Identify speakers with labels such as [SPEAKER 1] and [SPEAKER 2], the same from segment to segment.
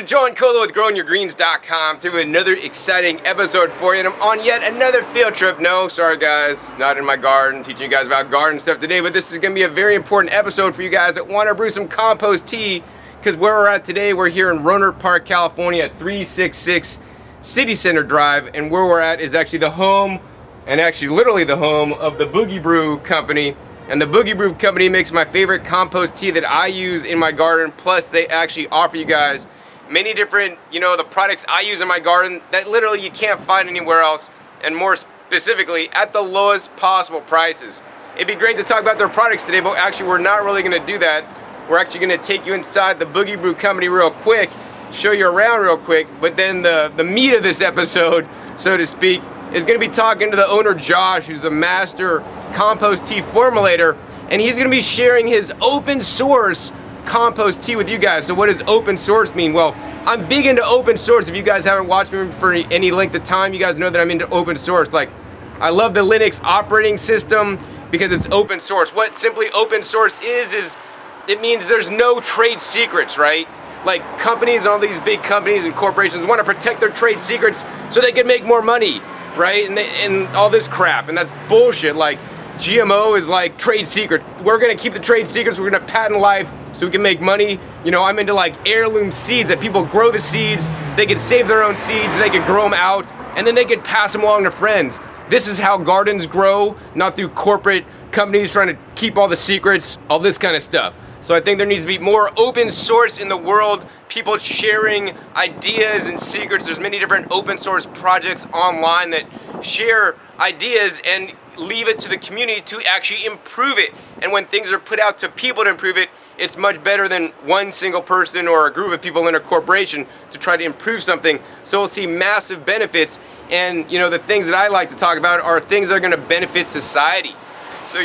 [SPEAKER 1] John Colo with GrowingYourGreens.com to another exciting episode for you, and I'm on yet another field trip. No, sorry guys, not in my garden, teaching you guys about garden stuff today, but this is going to be a very important episode for you guys that want to brew some compost tea, because where we're at today, we're here in Rohnert Park, California at 366 City Center Drive, and where we're at is actually the home, and actually literally the home of the Boogie Brew Company. And the Boogie Brew Company makes my favorite compost tea that I use in my garden, plus they actually offer you guys many different, the products I use in my garden that literally you can't find anywhere else, and more specifically at the lowest possible prices. It'd be great to talk about their products today, but actually we're not really going to do that. We're actually going to take you inside the Boogie Brew Company real quick, show you around real quick, but then the meat of this episode, so to speak, is going to be talking to the owner Josh, who's the master compost tea formulator, and he's going to be sharing his open source compost tea with you guys. So what does open source mean? Well, I'm big into open source. If you guys haven't watched me for any length of time, you guys know that I'm into open source. Like, I love the Linux operating system because it's open source. What simply open source is it means there's no trade secrets, right? Like, companies, all these big companies and corporations want to protect their trade secrets so they can make more money, right? And all this crap, and that's bullshit. Like, GMO is like trade secret. We're gonna keep the trade secrets, we're gonna patent life so we can make money. I'm into like heirloom seeds, that people grow the seeds, they can save their own seeds, they can grow them out, and then they can pass them along to friends. This is how gardens grow, not through corporate companies trying to keep all the secrets, all this kind of stuff. So I think there needs to be more open source in the world, people sharing ideas and secrets. There's many different open source projects online that share ideas and leave it to the community to actually improve it. And when things are put out to people to improve it, it's much better than one single person or a group of people in a corporation to try to improve something. So we'll see massive benefits. And the things that I like to talk about are things that are going to benefit society. So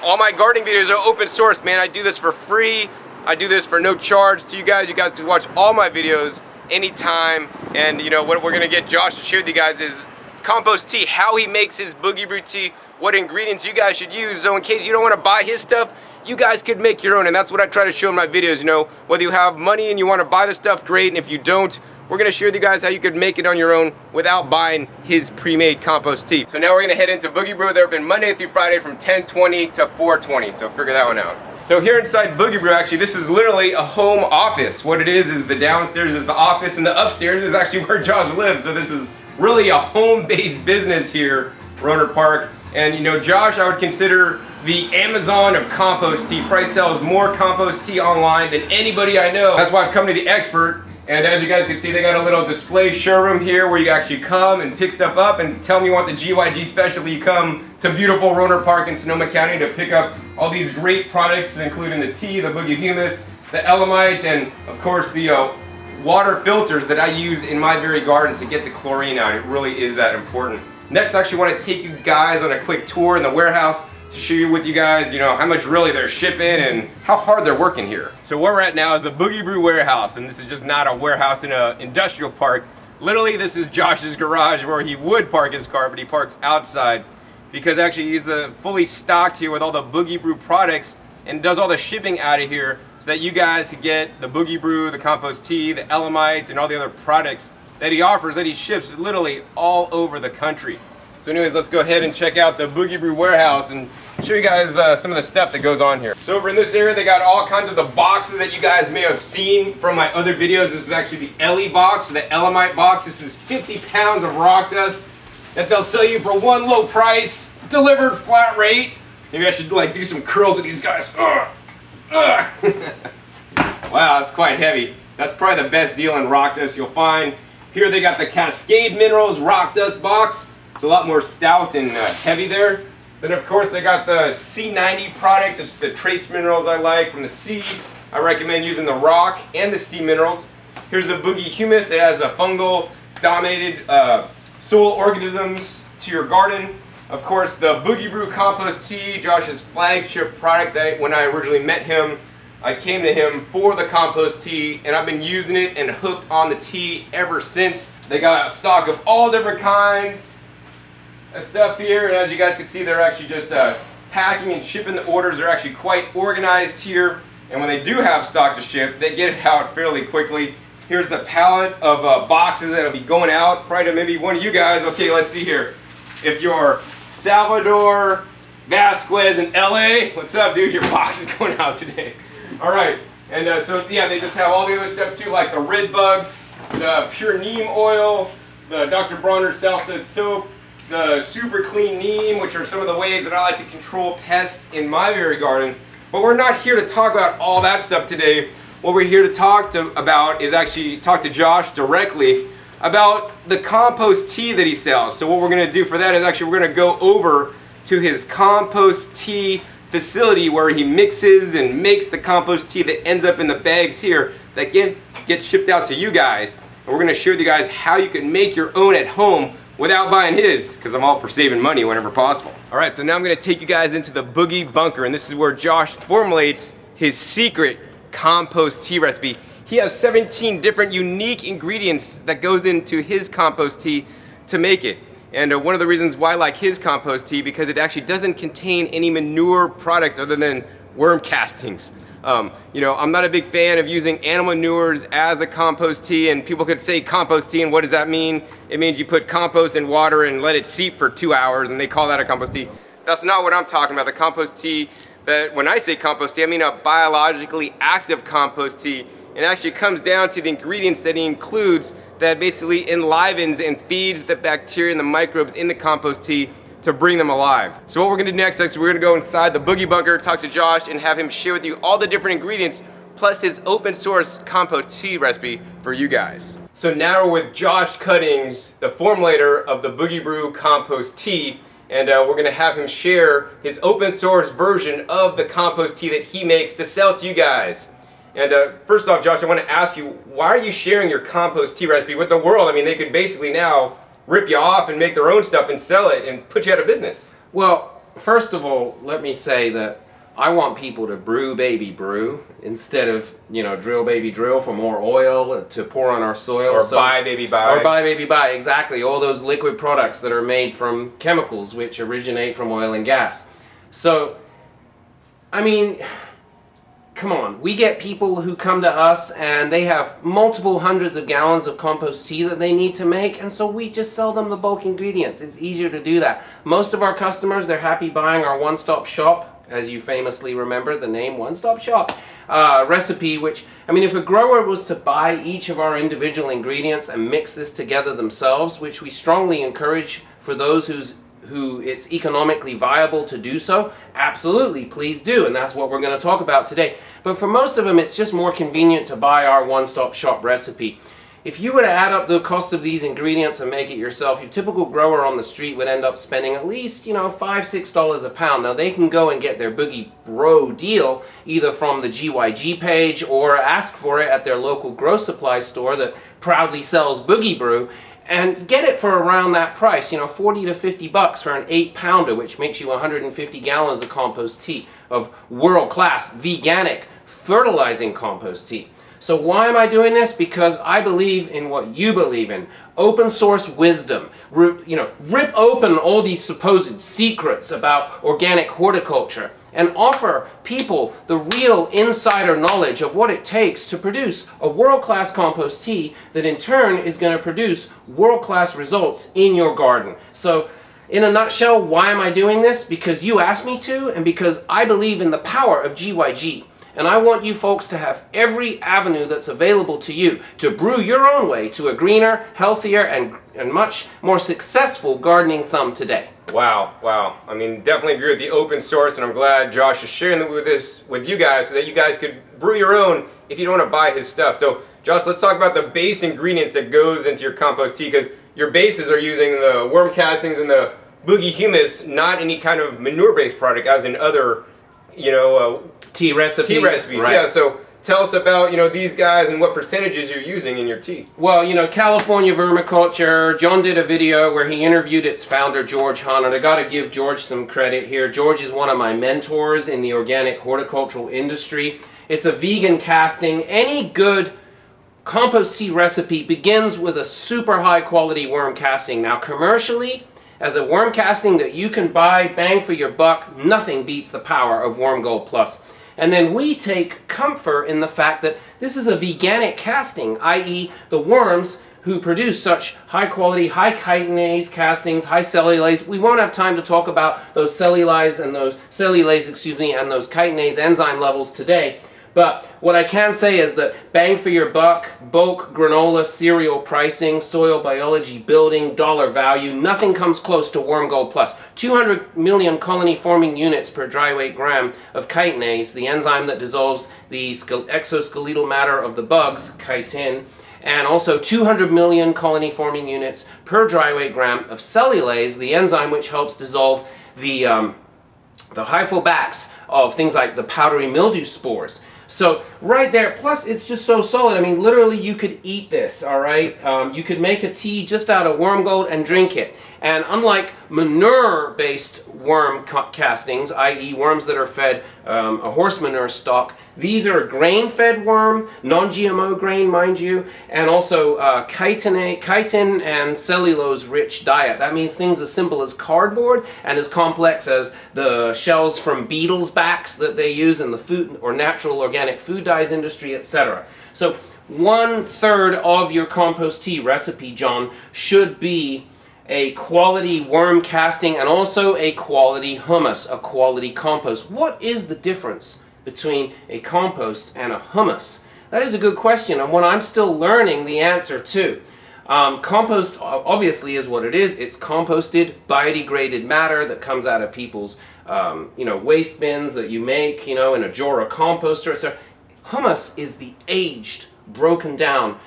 [SPEAKER 1] all my gardening videos are open source, man. I do this for free. I do this for no charge to you guys. You guys can watch all my videos anytime. And what we're going to get Josh to share with you guys is compost tea, how he makes his Boogie Brew tea, what ingredients you guys should use. So in case you don't want to buy his stuff, you guys could make your own. And that's what I try to show in my videos. Whether you have money and you want to buy the stuff, great. And if you don't, we're going to share with you guys how you could make it on your own without buying his pre-made compost tea. So now we're going to head into Boogie Brew. They're open Monday through Friday from 10:20 to 4:20. So figure that one out. So here inside Boogie Brew, actually, this is literally a home office. What it is the downstairs is the office, and the upstairs is actually where Josh lives. So this is really a home-based business here, Rohnert Park. And Josh, I would consider the Amazon of compost tea. Probably sells more compost tea online than anybody I know. That's why I've come to the expert. And as you guys can see, they got a little display showroom here where you actually come and pick stuff up, and tell me you want the GYG special. You come to beautiful Rohnert Park in Sonoma County to pick up all these great products, including the tea, the Boogie Humus, the Elamite, and of course the water filters that I use in my very garden to get the chlorine out. It really is that important. Next, I actually want to take you guys on a quick tour in the warehouse to show you with you guys, how much really they're shipping and how hard they're working here. So where we're at now is the Boogie Brew warehouse, and this is just not a warehouse in an industrial park. Literally, this is Josh's garage where he would park his car, but he parks outside because actually he's fully stocked here with all the Boogie Brew products and does all the shipping out of here so that you guys can get the Boogie Brew, the compost tea, the Elamite, and all the other products that he offers, that he ships literally all over the country. So anyways, let's go ahead and check out the Boogie Brew warehouse and show you guys some of the stuff that goes on here. So over in this area, they got all kinds of the boxes that you guys may have seen from my other videos. This is actually the Ellie box, the Elamite box. This is 50 pounds of rock dust that they'll sell you for one low price, delivered flat rate. Maybe I should do some curls with these guys. Wow, that's quite heavy. That's probably the best deal in rock dust you'll find. Here they got the Cascade Minerals rock dust box. It's a lot more stout and heavy there. Then of course they got the C90 product. This is the trace minerals I like from the sea. I recommend using the rock and the sea minerals. Here's the Boogie Humus that has a fungal dominated soil organisms to your garden. Of course the Boogie Brew Compost Tea, Josh's flagship product. That when I originally met him, I came to him for the compost tea, and I've been using it and hooked on the tea ever since. They got a stock of all different kinds of stuff here, and as you guys can see, they're actually just packing and shipping the orders. They're actually quite organized here, and when they do have stock to ship, they get it out fairly quickly. Here's the palette of boxes that'll be going out, probably to maybe one of you guys. Okay, let's see here. If you're Salvador Vasquez in LA, what's up, dude? Your box is going out today. All right, and so yeah, they just have all the other stuff too, like the red bugs, the pure neem oil, the Dr. Bronner's Southside soap, the super clean neem, which are some of the ways that I like to control pests in my very garden. But we're not here to talk about all that stuff today. What we're here to talk about is actually talk to Josh directly about the compost tea that he sells. So what we're going to do for that is actually we're going to go over to his compost tea facility where he mixes and makes the compost tea that ends up in the bags here that gets shipped out to you guys. And we're going to share with you guys how you can make your own at home without buying his, because I'm all for saving money whenever possible. All right, so now I'm going to take you guys into the Boogie Bunker, and this is where Josh formulates his secret compost tea recipe. He has 17 different unique ingredients that goes into his compost tea to make it. And one of the reasons why I like his compost tea, because it actually doesn't contain any manure products other than worm castings. You know, I'm not a big fan of using animal manures as a compost tea, and people could say compost tea, and what does that mean? It means you put compost in water and let it seep for 2 hours, and they call that a compost tea. That's not what I'm talking about. The compost tea, that when I say compost tea, I mean a biologically active compost tea. It actually comes down to the ingredients that he includes that basically enlivens and feeds the bacteria and the microbes in the compost tea to bring them alive. So what we're gonna do next is we're gonna go inside the Boogie Bunker, talk to Josh, and have him share with you all the different ingredients, plus his open source compost tea recipe for you guys. So now we're with Josh Cunnings, the formulator of the Boogie Brew Compost Tea, and we're gonna have him share his open source version of the compost tea that he makes to sell to you guys. And first off, Josh, I want to ask you, why are you sharing your compost tea recipe with the world? I mean, they could basically now rip you off and make their own stuff and sell it and put you out of business.
[SPEAKER 2] Well, first of all, let me say that I want people to brew baby brew instead of, you know, drill baby drill for more oil to pour on our soil.
[SPEAKER 1] Or buy baby buy.
[SPEAKER 2] Or buy baby buy, exactly. All those liquid products that are made from chemicals which originate from oil and gas. So, I mean, come on, we get people who come to us and they have multiple hundreds of gallons of compost tea that they need to make, and so we just sell them the bulk ingredients. It's easier to do that. Most of our customers, they're happy buying our one-stop shop, as you famously remember the name one-stop shop recipe, which, I mean, if a grower was to buy each of our individual ingredients and mix this together themselves, which we strongly encourage for those who it's economically viable to do so, absolutely, please do, and that's what we're going to talk about today. But for most of them, it's just more convenient to buy our one-stop shop recipe. If you were to add up the cost of these ingredients and make it yourself, your typical grower on the street would end up spending at least, you know, $5, $6 a pound. Now, they can go and get their Boogie Brew deal either from the GYG page or ask for it at their local grow supply store that proudly sells Boogie Brew, and get it for around that price, you know, 40 to 50 bucks for an 8-pounder, which makes you 150 gallons of compost tea, of world-class, veganic, fertilizing compost tea. So why am I doing this? Because I believe in what you believe in. Open source wisdom. You know, rip open all these supposed secrets about organic horticulture and offer people the real insider knowledge of what it takes to produce a world-class compost tea that in turn is going to produce world-class results in your garden. So in a nutshell, why am I doing this? Because you asked me to, and because I believe in the power of GYG. And I want you folks to have every avenue that's available to you to brew your own way to a greener, healthier, and much more successful gardening thumb today.
[SPEAKER 1] Wow, wow. I mean, definitely agree with the open source, and I'm glad Josh is sharing this with you guys so that you guys could brew your own if you don't want to buy his stuff. So, Josh, let's talk about the base ingredients that goes into your compost tea, because your bases are using the worm castings and the Boogie humus, not any kind of manure-based product as in other, you know,
[SPEAKER 2] tea recipes.
[SPEAKER 1] Right. Yeah, so tell us about, you know, these guys and what percentages you're using in your tea.
[SPEAKER 2] Well, you know, California Vermiculture, John did a video where he interviewed its founder, George Hahn, and I got to give George some credit here. George is one of my mentors in the organic horticultural industry. It's a vegan casting. Any good compost tea recipe begins with a super high quality worm casting. Now, commercially, as a worm casting that you can buy, bang for your buck, nothing beats the power of Worm Gold Plus. And then we take comfort in the fact that this is a veganic casting, i.e. the worms who produce such high quality, high chitinase castings, high cellulase. We won't have time to talk about those cellulase and those and those chitinase enzyme levels today. But what I can say is that bang for your buck, bulk granola cereal pricing, soil biology building, dollar value, nothing comes close to Worm Gold Plus. 200 million colony forming units per dry weight gram of chitinase, the enzyme that dissolves the exoskeletal matter of the bugs, chitin, and also 200 million colony forming units per dry weight gram of cellulase, the enzyme which helps dissolve the hyphal backs of things like the powdery mildew spores. So right there, plus it's just so solid. I mean, literally you could eat this, all right? You could make a tea just out of worm gold and drink it. And unlike manure-based worm castings, i.e. worms that are fed a horse manure stock, these are grain-fed worm, non-GMO grain, mind you, and also chitin and cellulose-rich diet. That means things as simple as cardboard and as complex as the shells from beetles' backs that they use in the food or natural organic food dyes industry, etc. So 1/3 of your compost tea recipe, John, should be a quality worm casting and also a quality humus, a quality compost. What is the difference between a compost and a humus? That is a good question, and one I'm still learning the answer to. Compost obviously is what it is. It's composted, biodegraded matter that comes out of people's waste bins that you make, in a Jora composter, etc. Humus is the aged, broken down,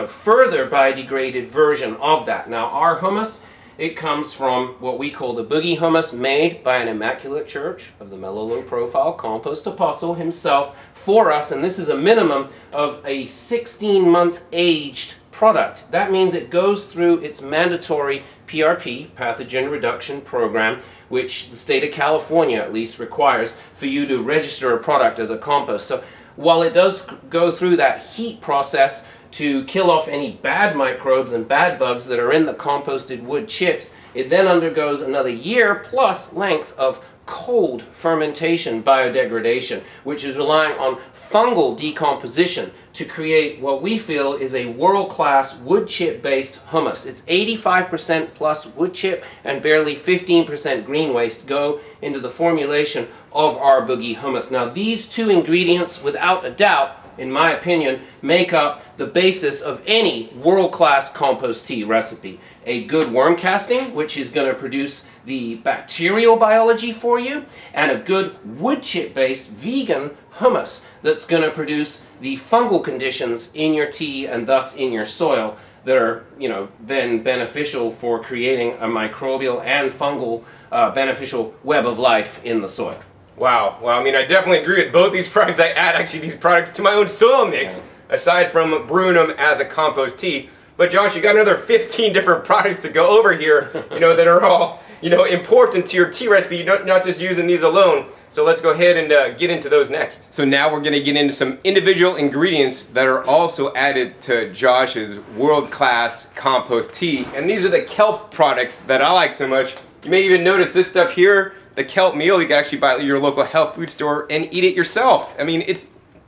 [SPEAKER 2] further biodegraded version of that. Now, our humus, it comes from what we call the Boogie humus, made by an immaculate church of the mellow low profile compost apostle himself for us, and this is a minimum of a 16-month aged product. That means it goes through its mandatory PRP, pathogen reduction program, which the state of California at least requires for you to register a product as a compost. So while it does go through that heat process to kill off any bad microbes and bad bugs that are in the composted wood chips, it then undergoes another year plus length of cold fermentation biodegradation, which is relying on fungal decomposition to create what we feel is a world-class wood chip based humus. It's 85% plus wood chip and barely 15% green waste go into the formulation of our Boogie humus. Now, these two ingredients, without a doubt, in my opinion, make up the basis of any world-class compost tea recipe. A good worm casting, which is going to produce the bacterial biology for you, and a good wood chip-based vegan humus that's going to produce the fungal conditions in your tea and thus in your soil that are, then beneficial for creating a microbial and fungal beneficial web of life in the soil.
[SPEAKER 1] Wow. Well, I mean, I definitely agree with both these products. I add actually these products to my own soil mix, aside from brewing them as a compost tea. But Josh, you got another 15 different products to go over here, that are all, important to your tea recipe. You're not just using these alone. So let's go ahead and get into those next. So now we're going to get into some individual ingredients that are also added to Josh's world-class compost tea. And these are the Kelp products that I like so much. You may even notice this stuff here. The Kelp meal, you can actually buy it at your local health food store and eat it yourself. I mean,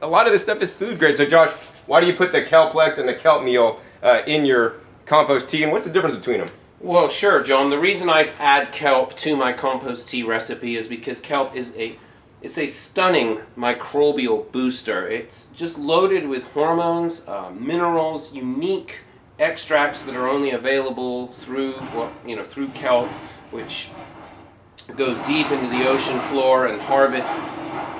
[SPEAKER 1] a lot of this stuff is food grade. So Josh, why do you put the Kelplex and the Kelp meal in your compost tea, and what's the difference between them?
[SPEAKER 2] Well, sure, John. The reason I add kelp to my compost tea recipe is because kelp is it's a stunning microbial booster. It's just loaded with hormones, minerals, unique extracts that are only available through through kelp, which goes deep into the ocean floor and harvests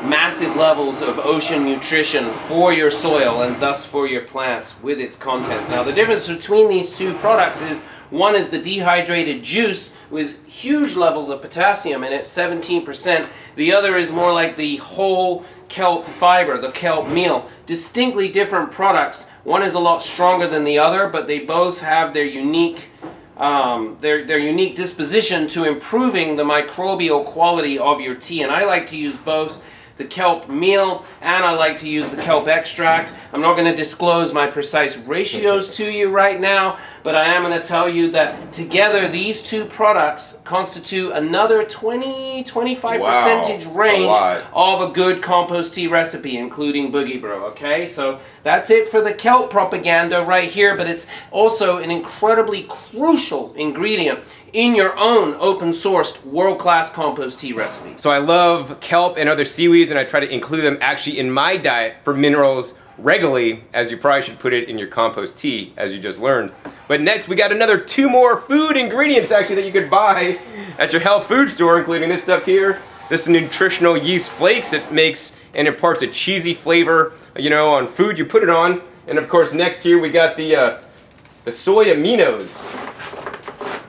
[SPEAKER 2] massive levels of ocean nutrition for your soil and thus for your plants with its contents. Now, the difference between these two products is one is the dehydrated juice with huge levels of potassium in it, 17%. The other is more like the whole kelp fiber, the kelp meal. Distinctly different products. One is a lot stronger than the other, but they both have their unique their unique disposition to improving the microbial quality of your tea, and I like to use both the Kelp meal, and I like to use the Kelp extract. I'm not going to disclose my precise ratios to you right now, but I am going to tell you that together these two products constitute another 20-25% range of a good compost tea recipe, including Boogie Brew. Okay, so that's it for the Kelp propaganda right here, but it's also an incredibly crucial ingredient in your own open-sourced world-class compost tea recipe.
[SPEAKER 1] So I love kelp and other seaweeds, and I try to include them actually in my diet for minerals regularly, as you probably should put it in your compost tea, as you just learned. But next we got another 2 more food ingredients actually that you could buy at your health food store, including this stuff here. This is nutritional yeast flakes. It makes and imparts a cheesy flavor, you know, on food you put it on. And of course next here we got the soy aminos.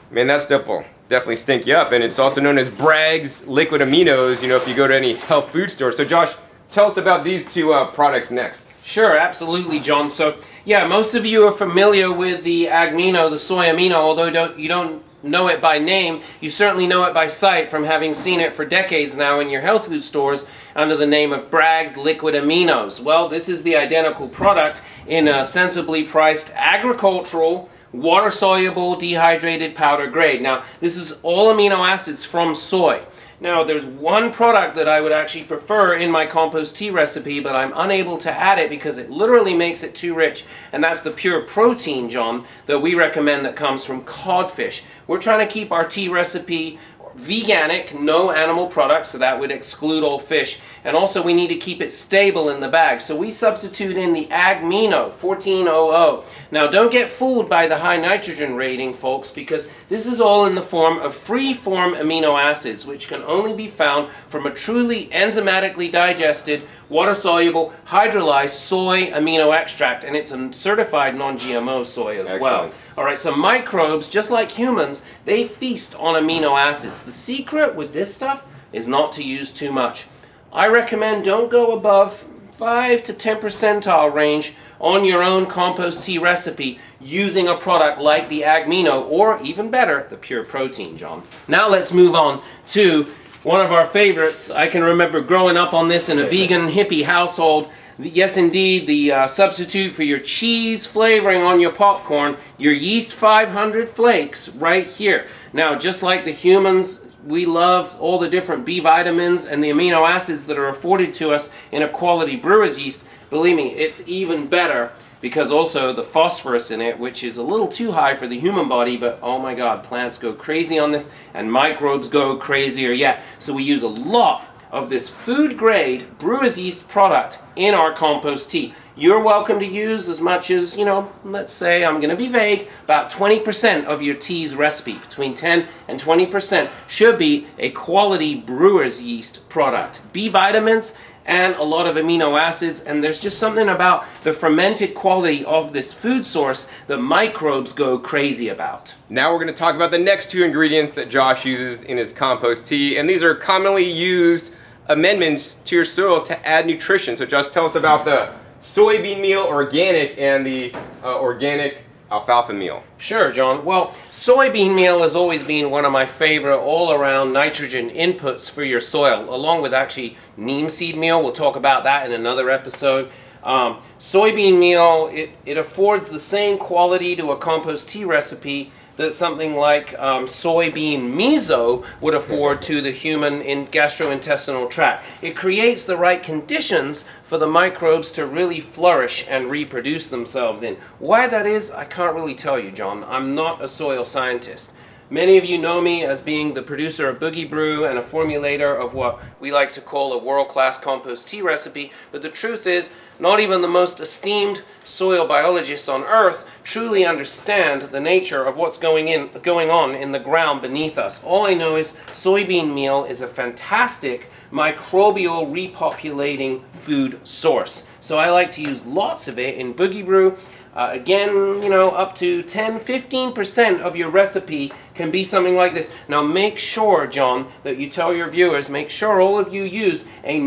[SPEAKER 1] Man, that stuff will definitely stink you up, and it's also known as Bragg's liquid aminos, you know, if you go to any health food store. So Josh, tell us about these 2 products next.
[SPEAKER 2] Sure, absolutely, John. So, yeah, most of you are familiar with the Agmino, the soy amino, although you don't know it by name. You certainly know it by sight from having seen it for decades now in your health food stores under the name of Bragg's liquid aminos. Well, this is the identical product in a sensibly priced agricultural water-soluble dehydrated powder grade. Now, this is all amino acids from soy. Now, there's one product that I would actually prefer in my compost tea recipe, but I'm unable to add it because it literally makes it too rich, and that's the pure protein, John, that we recommend that comes from codfish. We're trying to keep our tea recipe veganic, no animal products, so that would exclude all fish. And also we need to keep it stable in the bag. So we substitute in the Agmino 1400. Now don't get fooled by the high nitrogen rating, folks, because this is all in the form of free-form amino acids, which can only be found from a truly enzymatically digested, water-soluble, hydrolyzed soy amino extract, and it's a certified non-GMO soy as well. Alright, so microbes, just like humans, they feast on amino acids. The secret with this stuff is not to use too much. I recommend don't go above 5 to 10 percentile range on your own compost tea recipe using a product like the Agmino, or even better, the pure protein, John. Now let's move on to one of our favorites. I can remember growing up on this in a vegan hippie household. Yes, indeed, the substitute for your cheese flavoring on your popcorn, your yeast 500 flakes right here. Now, just like the humans, we love all the different B vitamins and the amino acids that are afforded to us in a quality brewer's yeast. Believe me, it's even better because also the phosphorus in it, which is a little too high for the human body, but oh my God, plants go crazy on this and microbes go crazier yet. So we use a lot of this food-grade brewer's yeast product in our compost tea. You're welcome to use as much as, you know, let's say, I'm going to be vague, about 20% of your tea's recipe. Between 10 and 20% should be a quality brewer's yeast product. B vitamins and a lot of amino acids, and there's just something about the fermented quality of this food source that microbes go crazy about.
[SPEAKER 1] Now we're going to talk about the next 2 ingredients that Josh uses in his compost tea, and these are commonly used amendments to your soil to add nutrition. So Josh, tell us about the soybean meal organic and the organic alfalfa meal.
[SPEAKER 2] Sure, John. Well, soybean meal has always been one of my favorite all-around nitrogen inputs for your soil, along with actually neem seed meal. We'll talk about that in another episode. Soybean meal, it affords the same quality to a compost tea recipe that something like soybean miso would afford to the human gastrointestinal tract. It creates the right conditions for the microbes to really flourish and reproduce themselves in. Why that is, I can't really tell you, John. I'm not a soil scientist. Many of you know me as being the producer of Boogie Brew and a formulator of what we like to call a world-class compost tea recipe, but the truth is, not even the most esteemed soil biologists on Earth truly understand the nature of what's going on in the ground beneath us. All I know is soybean meal is a fantastic microbial repopulating food source. So I like to use lots of it in Boogie Brew. Again, you know, up to 10-15% of your recipe can be something like this. Now make sure, John, that you tell your viewers, make sure all of you use a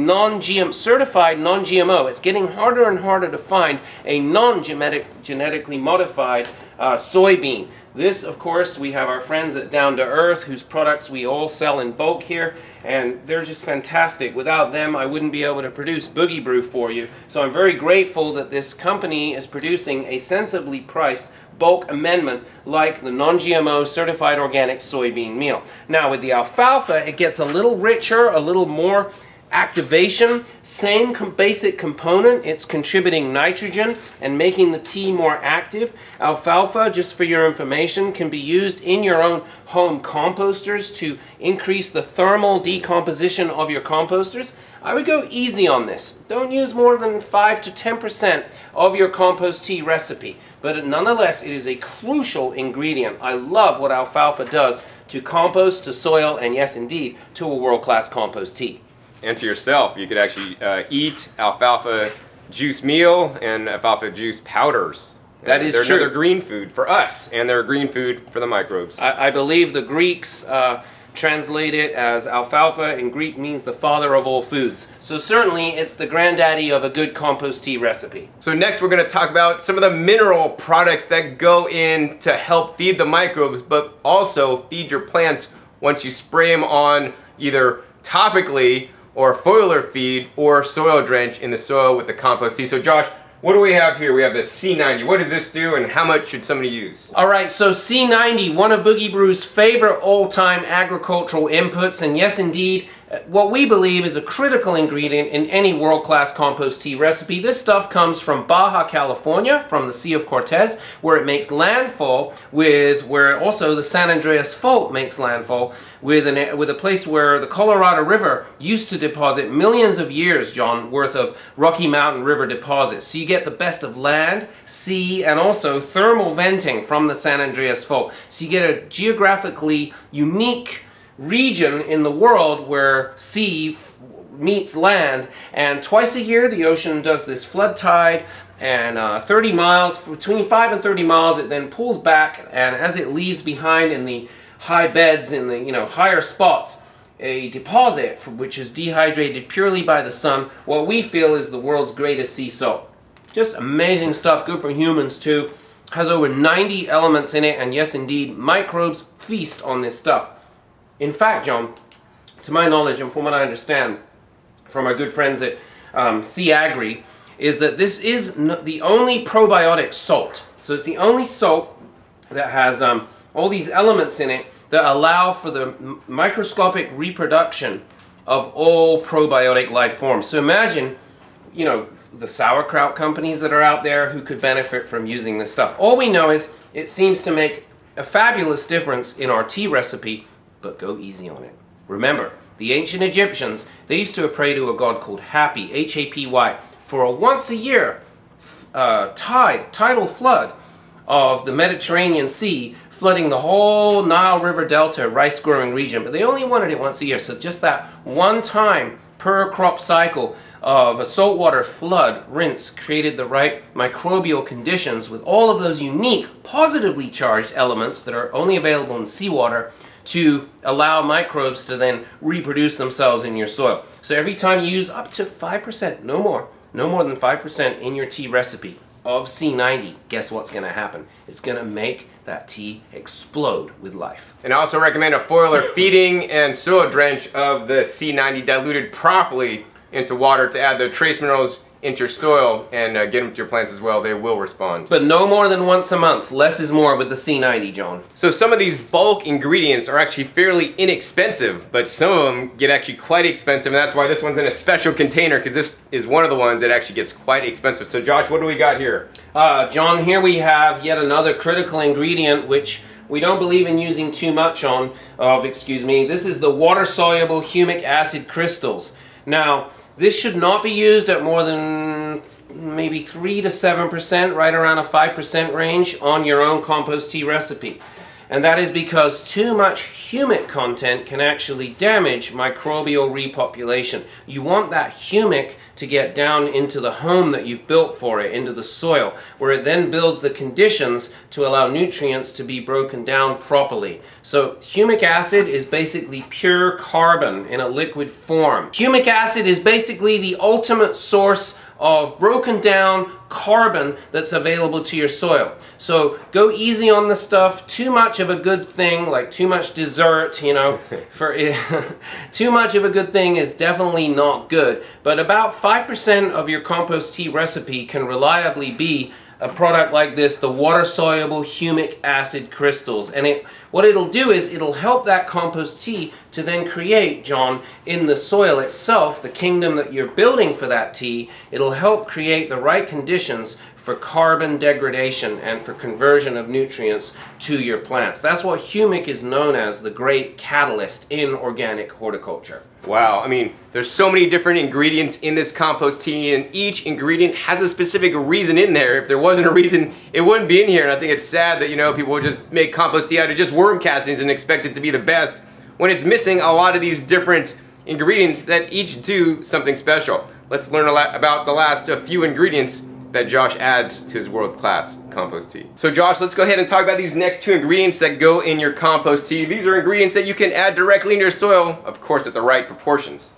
[SPEAKER 2] certified non-GMO. It's getting harder and harder to find a non-genetically modified Soybean. This, of course, we have our friends at Down to Earth, whose products we all sell in bulk here, and they're just fantastic. Without them, I wouldn't be able to produce Boogie Brew for you. So I'm very grateful that this company is producing a sensibly priced bulk amendment like the non-GMO certified organic soybean meal. Now with the alfalfa, it gets a little richer, a little more activation, same basic component. It's contributing nitrogen and making the tea more active. Alfalfa, just for your information, can be used in your own home composters to increase the thermal decomposition of your composters. I would go easy on this. Don't use more than 5 to 10% of your compost tea recipe, but nonetheless it is a crucial ingredient. I love what alfalfa does to compost, to soil, and yes indeed to a world-class compost tea.
[SPEAKER 1] And to yourself, you could actually eat alfalfa juice meal and alfalfa juice powders.
[SPEAKER 2] That is
[SPEAKER 1] true. They're another green food for us, and they're green food for the microbes.
[SPEAKER 2] I believe the Greeks translate it as alfalfa in Greek means the father of all foods. So certainly it's the granddaddy of a good compost tea recipe.
[SPEAKER 1] So next we're going to talk about some of the mineral products that go in to help feed the microbes, but also feed your plants once you spray them on either topically or foliar feed or soil drench in the soil with the compost tea. So Josh, what do we have here? We have the C90. What does this do and how much should somebody use?
[SPEAKER 2] Alright, so C90, one of Boogie Brew's favorite all-time agricultural inputs, and yes indeed, what we believe is a critical ingredient in any world-class compost tea recipe. This stuff comes from Baja California, from the Sea of Cortez, where it makes landfall with, where also the San Andreas Fault makes landfall, with a place where the Colorado River used to deposit millions of years, John, worth of Rocky Mountain River deposits. So you get the best of land, sea, and also thermal venting from the San Andreas Fault. So you get a geographically unique region in the world where sea meets land, and twice a year the ocean does this flood tide, and 30 miles, between 5 and 30 miles, it then pulls back, and as it leaves behind in the high beds, in the higher spots, a deposit which is dehydrated purely by the sun, what we feel is the world's greatest sea salt. Just amazing stuff, good for humans too. Has over 90 elements in it, and yes indeed, microbes feast on this stuff. In fact, John, to my knowledge and from what I understand from our good friends at Sea Agri, is that this is the only probiotic salt. So it's the only salt that has all these elements in it that allow for the microscopic reproduction of all probiotic life forms. So imagine, the sauerkraut companies that are out there who could benefit from using this stuff. All we know is it seems to make a fabulous difference in our tea recipe, but go easy on it. Remember, the ancient Egyptians, they used to pray to a god called Happy, H-A-P-Y, for a once-a-year tidal flood of the Mediterranean Sea, flooding the whole Nile River Delta rice-growing region. But they only wanted it once a year, so just that one time per crop cycle of a saltwater flood rinse created the right microbial conditions with all of those unique, positively charged elements that are only available in seawater to allow microbes to then reproduce themselves in your soil. So every time you use up to 5%, no more than 5% in your tea recipe of C90, guess what's going to happen? It's going to make that tea explode with life.
[SPEAKER 1] And I also recommend a foliar feeding and soil drench of the C90 diluted properly into water to add the trace minerals into your soil and get them to your plants as well. They will respond.
[SPEAKER 2] But no more than once a month. Less is more with the C90, John.
[SPEAKER 1] So some of these bulk ingredients are actually fairly inexpensive, but some of them get actually quite expensive, and that's why this one's in a special container, because this is one of the ones that actually gets quite expensive. So Josh, what do we got here?
[SPEAKER 2] John, here we have yet another critical ingredient which we don't believe in using too much of. This is the water-soluble humic acid crystals. Now, this should not be used at more than maybe 3 to 7%, right around a 5% range on your own compost tea recipe. And that is because too much humic content can actually damage microbial repopulation. You want that humic to get down into the home that you've built for it, into the soil, where it then builds the conditions to allow nutrients to be broken down properly. So humic acid is basically pure carbon in a liquid form. Humic acid is basically the ultimate source of broken down carbon that's available to your soil. So go easy on the stuff. Too much of a good thing, like too much dessert, you know, too much of a good thing is definitely not good. But about 5% of your compost tea recipe can reliably be a product like this, the water-soluble humic acid crystals. And what it'll do is it'll help that compost tea to then create, John, in the soil itself, the kingdom that you're building for that tea, it'll help create the right conditions for carbon degradation and for conversion of nutrients to your plants. That's what humic is known as, the great catalyst in organic horticulture.
[SPEAKER 1] Wow, I mean, there's so many different ingredients in this compost tea, and each ingredient has a specific reason in there. If there wasn't a reason, it wouldn't be in here. And I think it's sad that, you know, people would just make compost tea out of just worm castings and expect it to be the best when it's missing a lot of these different ingredients that each do something special. Let's learn a lot about the last few ingredients that Josh adds to his world-class compost tea. So Josh, let's go ahead and talk about these next two ingredients that go in your compost tea. These are ingredients that you can add directly in your soil, of course at the right proportions.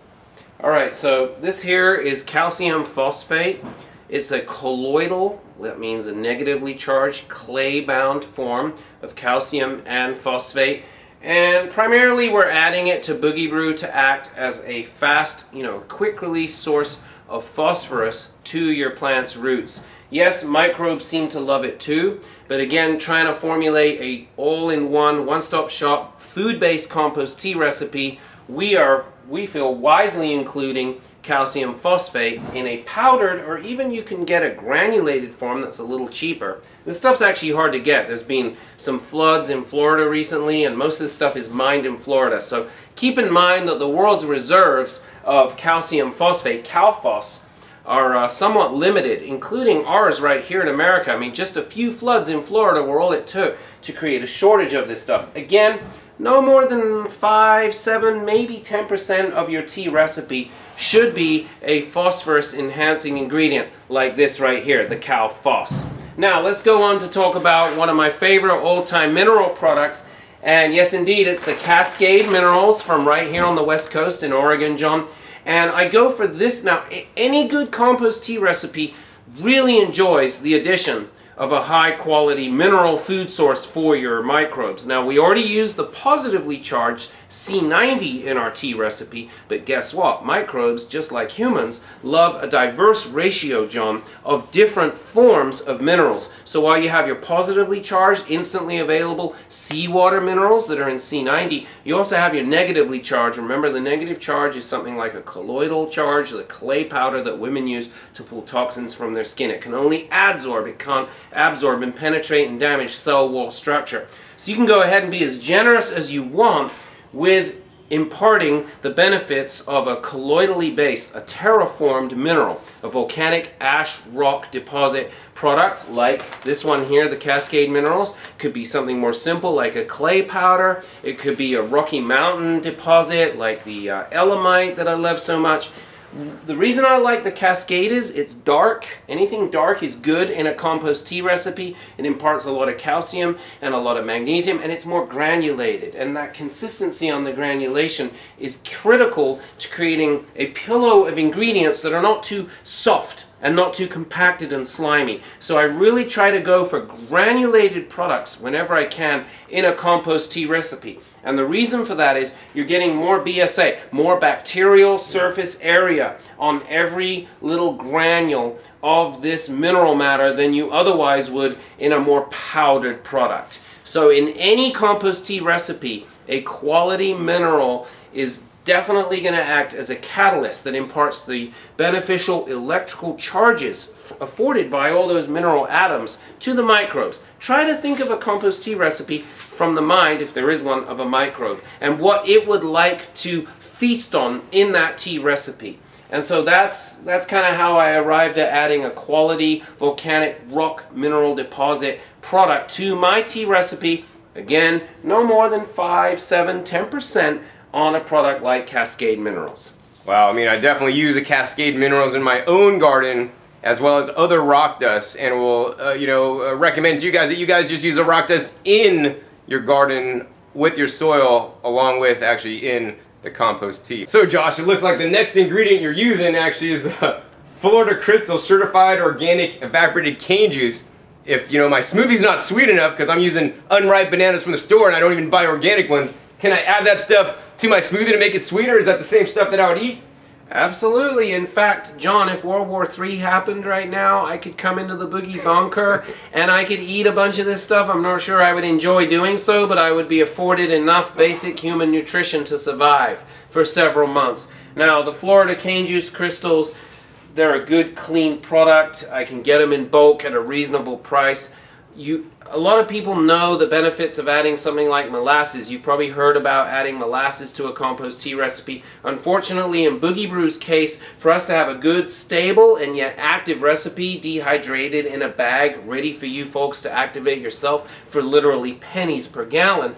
[SPEAKER 2] Alright, so this here is calcium phosphate. It's a colloidal, that means a negatively charged clay-bound form of calcium and phosphate. And primarily we're adding it to Boogie Brew to act as a fast, quick release source of phosphorus to your plant's roots. Yes, microbes seem to love it too, but again, trying to formulate a all-in-one, one-stop shop, food-based compost tea recipe, we feel wisely including calcium phosphate in a powdered, or even you can get a granulated form that's a little cheaper. This stuff's actually hard to get. There's been some floods in Florida recently, and most of this stuff is mined in Florida. So keep in mind that the world's reserves of calcium phosphate, CalPhos, are somewhat limited, including ours right here in America. I mean, just a few floods in Florida were all it took to create a shortage of this stuff. Again, no more than 5, 7, maybe 10% of your tea recipe should be a phosphorus enhancing ingredient like this right here, the CalPhos. Now let's go on to talk about one of my favorite old-time mineral products, and yes indeed, it's the Cascade Minerals from right here on the West Coast in Oregon, John. And I go for this now. Any good compost tea recipe really enjoys the addition of a high quality mineral food source for your microbes. Now we already used the positively charged C90 in our tea recipe, but guess what? Microbes, just like humans, love a diverse ratio, John, of different forms of minerals. So while you have your positively charged, instantly available seawater minerals that are in C90, you also have your negatively charged. Remember, the negative charge is something like a colloidal charge, the clay powder that women use to pull toxins from their skin. It can only adsorb, it can't absorb and penetrate and damage cell wall structure. So you can go ahead and be as generous as you want with imparting the benefits of a colloidally based, a terraformed mineral, a volcanic ash rock deposit product like this one here, the Cascade Minerals. Could be something more simple like a clay powder. It could be a Rocky Mountain deposit like the Elamite that I love so much. The reason I like the Cascade is it's dark. Anything dark is good in a compost tea recipe. It imparts a lot of calcium and a lot of magnesium, and it's more granulated. And that consistency on the granulation is critical to creating a pillow of ingredients that are not too soft and not too compacted and slimy. So I really try to go for granulated products whenever I can in a compost tea recipe. And the reason for that is you're getting more BSA, more bacterial surface area on every little granule of this mineral matter than you otherwise would in a more powdered product. So in any compost tea recipe, a quality mineral is definitely going to act as a catalyst that imparts the beneficial electrical charges afforded by all those mineral atoms to the microbes. Try to think of a compost tea recipe from the mind, if there is one, of a microbe and what it would like to feast on in that tea recipe. And so that's kind of how I arrived at adding a quality volcanic rock mineral deposit product to my tea recipe. Again, no more than 5, 7, 10% on a product like Cascade Minerals.
[SPEAKER 1] Wow, I mean, I definitely use the Cascade Minerals in my own garden as well as other rock dusts, and will recommend to you guys that you guys just use a rock dust in your garden with your soil along with actually in the compost tea. So Josh, it looks like the next ingredient you're using actually is Florida Crystal Certified Organic Evaporated Cane Juice. If, you know, my smoothie's not sweet enough because I'm using unripe bananas from the store and I don't even buy organic ones, can I add that stuff to my smoothie to make it sweeter? Is that the same stuff that I would eat?
[SPEAKER 2] Absolutely. In fact, John, if World War III happened right now, I could come into the Boogie Bunker and I could eat a bunch of this stuff. I'm not sure I would enjoy doing so, but I would be afforded enough basic human nutrition to survive for several months. Now, the Florida cane juice crystals, they're a good, clean product. I can get them in bulk at a reasonable price. A lot of people know the benefits of adding something like molasses. You've probably heard about adding molasses to a compost tea recipe. Unfortunately, in Boogie Brew's case, for us to have a good, stable, and yet active recipe dehydrated in a bag, ready for you folks to activate yourself for literally pennies per gallon,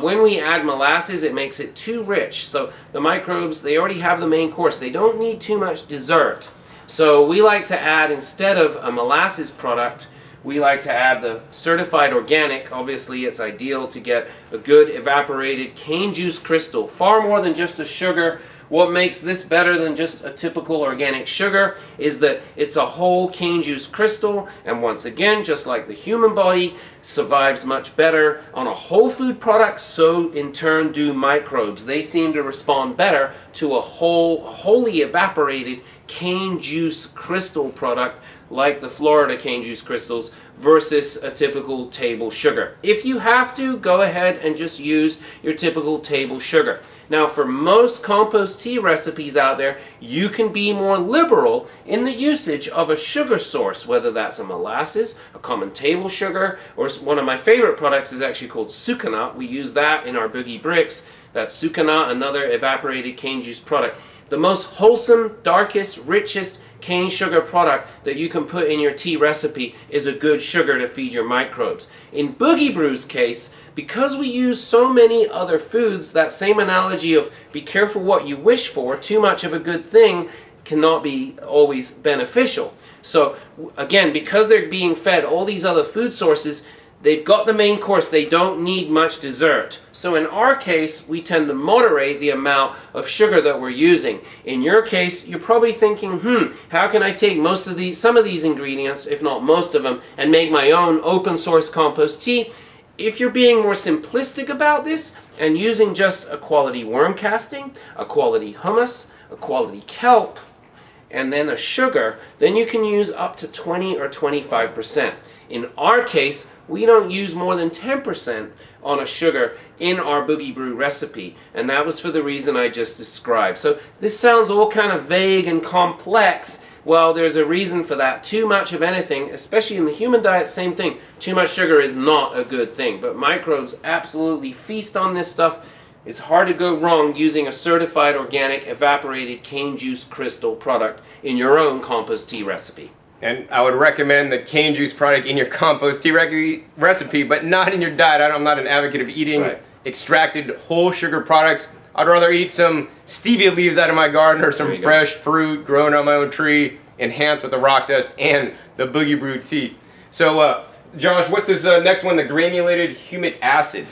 [SPEAKER 2] when we add molasses, it makes it too rich. So the microbes, they already have the main course. They don't need too much dessert. So we like to add, instead of a molasses product, we like to add the certified organic. Obviously, it's ideal to get a good evaporated cane juice crystal, far more than just a sugar. What makes this better than just a typical organic sugar is that it's a whole cane juice crystal, and once again, just like the human body survives much better on a whole food product, so in turn do microbes. They seem to respond better to a wholly evaporated cane juice crystal product like the Florida cane juice crystals versus a typical table sugar. If you have to, go ahead and just use your typical table sugar. Now, for most compost tea recipes out there, you can be more liberal in the usage of a sugar source, whether that's a molasses, a common table sugar, or one of my favorite products is actually called sucanat. We use that in our Boogie Bricks. That's sucanat, another evaporated cane juice product. The most wholesome, darkest, richest cane sugar product that you can put in your tea recipe is a good sugar to feed your microbes. In Boogie Brew's case, because we use so many other foods, that same analogy of be careful what you wish for, too much of a good thing cannot be always beneficial. So again, because they're being fed all these other food sources, they've got the main course. They don't need much dessert. So in our case, we tend to moderate the amount of sugar that we're using. In your case, you're probably thinking, how can I take some of these ingredients, if not most of them, and make my own open source compost tea? If you're being more simplistic about this and using just a quality worm casting, a quality humus, a quality kelp, and then a sugar, then you can use up to 20 or 25%. In our case, we don't use more than 10% on a sugar in our Boogie Brew recipe, and that was for the reason I just described. So this sounds all kind of vague and complex. Well, there's a reason for that. Too much of anything, especially in the human diet, same thing. Too much sugar is not a good thing, but microbes absolutely feast on this stuff. It's hard to go wrong using a certified organic evaporated cane juice crystal product in your own compost tea recipe.
[SPEAKER 1] And I would recommend the cane juice product in your compost tea recipe, but not in your diet. I'm not an advocate of eating extracted whole sugar products. I'd rather eat some stevia leaves out of my garden or some fresh fruit grown on my own tree, enhanced with the rock dust and the Boogie Brew tea. So, Josh, what's this next one, the granulated humic acid?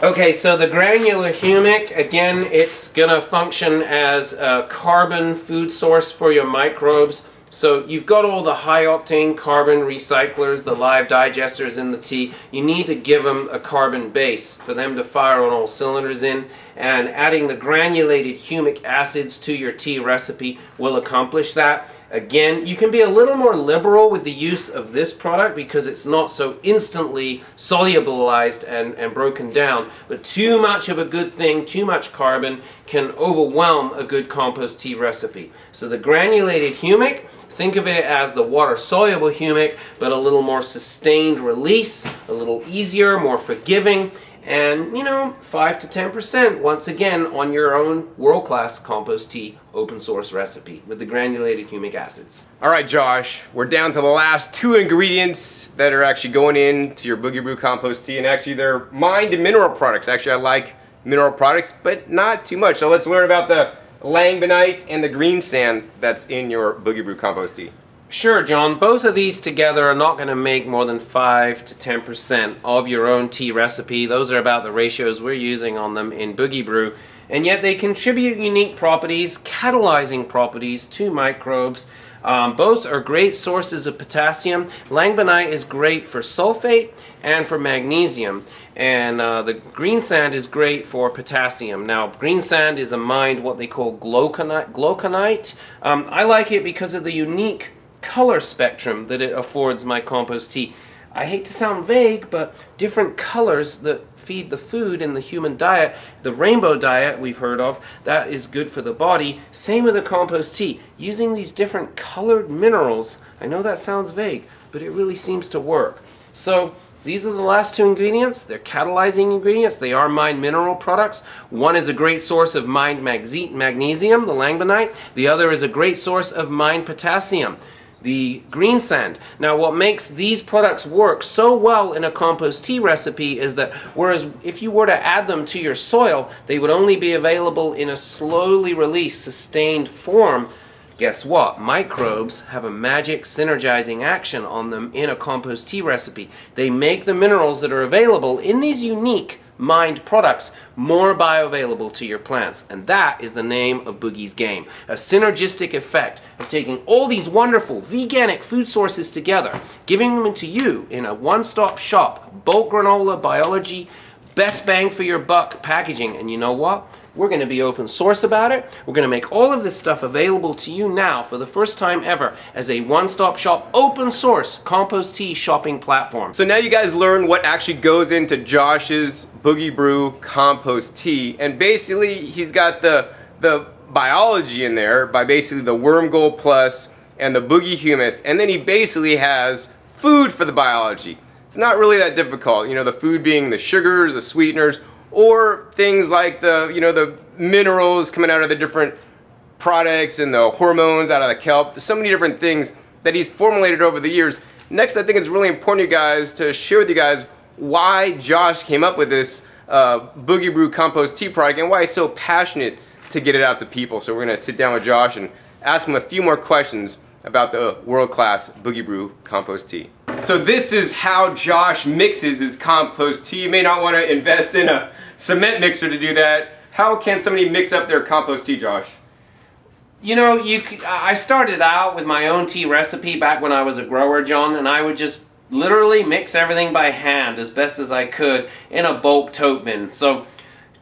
[SPEAKER 2] Okay, so the granular humic, again, it's going to function as a carbon food source for your microbes. So you've got all the high-octane carbon recyclers, the live digesters in the tea. You need to give them a carbon base for them to fire on all cylinders in. And adding the granulated humic acids to your tea recipe will accomplish that. Again, you can be a little more liberal with the use of this product because it's not so instantly solubilized and broken down. But too much of a good thing, too much carbon, can overwhelm a good compost tea recipe. So the granulated humic, think of it as the water-soluble humic, but a little more sustained release, a little easier, more forgiving, and, 5 to 10% once again on your own world-class compost tea open source recipe with the granulated humic acids.
[SPEAKER 1] All right, Josh, we're down to the last 2 ingredients that are actually going into your Boogie Brew compost tea, and actually they're mined mineral products. Actually, I like mineral products, but not too much. So let's learn about the langbeinite and the green sand that's in your Boogie Brew compost tea.
[SPEAKER 2] Sure, John. Both of these together are not going to make more than 5 to 10% of your own tea recipe. Those are about the ratios we're using on them in Boogie Brew. And yet they contribute unique properties, catalyzing properties to microbes. Both are great sources of potassium. Langbonite is great for sulfate and for magnesium. And the green sand is great for potassium. Now, green sand is a mined what they call glauconite. I like it because of the unique color spectrum that it affords my compost tea. I hate to sound vague, but different colors that feed the food in the human diet, the rainbow diet we've heard of, that is good for the body. Same with the compost tea. Using these different colored minerals, I know that sounds vague, but it really seems to work. So these are the last two ingredients. They're catalyzing ingredients. They are mined mineral products. One is a great source of mined magnesium, the langbonite. The other is a great source of mined potassium, the green sand. Now, what makes these products work so well in a compost tea recipe is that whereas if you were to add them to your soil, they would only be available in a slowly released, sustained form. Guess what? Microbes have a magic synergizing action on them in a compost tea recipe. They make the minerals that are available in these unique mined products more bioavailable to your plants. And that is the name of Boogie's game. A synergistic effect of taking all these wonderful veganic food sources together, giving them to you in a one-stop shop, bulk granola, biology, best bang for your buck packaging. And you know what? We're going to be open source about it. We're going to make all of this stuff available to you now for the first time ever as a one-stop shop, open source compost tea shopping platform.
[SPEAKER 1] So now you guys learn what actually goes into Josh's Boogie Brew Compost Tea. And basically he's got the biology in there by basically the Worm Gold Plus and the Boogie Humus. And then he basically has food for the biology. It's not really that difficult. You know, the food being the sugars, the sweeteners, or things like the, you know, the minerals coming out of the different products and the hormones out of the kelp. There's so many different things that he's formulated over the years. Next, I think it's really important, you guys, to share with you guys why Josh came up with this Boogie Brew Compost Tea product and why he's so passionate to get it out to people. So we're going to sit down with Josh and ask him a few more questions about the world-class Boogie Brew Compost Tea. So this is how Josh mixes his compost tea. You may not want to invest in a cement mixer to do that. How can somebody mix up their compost tea, Josh?
[SPEAKER 2] You know, I started out with my own tea recipe back when I was a grower, John, and I would just literally mix everything by hand as best as I could in a bulk tote bin. So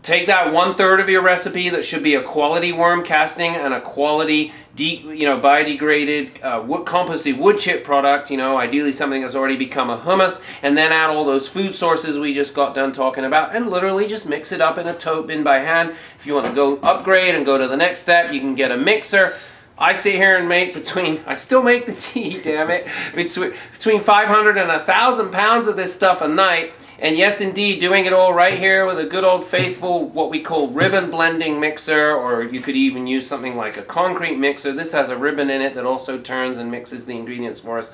[SPEAKER 2] take that 1/3 of your recipe that should be a quality worm casting and a quality biodegraded composted wood chip product, ideally something that's already become a humus, and then add all those food sources we just got done talking about and literally just mix it up in a tote bin by hand. If you want to go upgrade and go to the next step, you can get a mixer. I sit here and I still make the tea, damn it, between 500 and 1,000 pounds of this stuff a night. And yes, indeed, doing it all right here with a good old faithful, what we call ribbon blending mixer, or you could even use something like a concrete mixer. This has a ribbon in it that also turns and mixes the ingredients for us.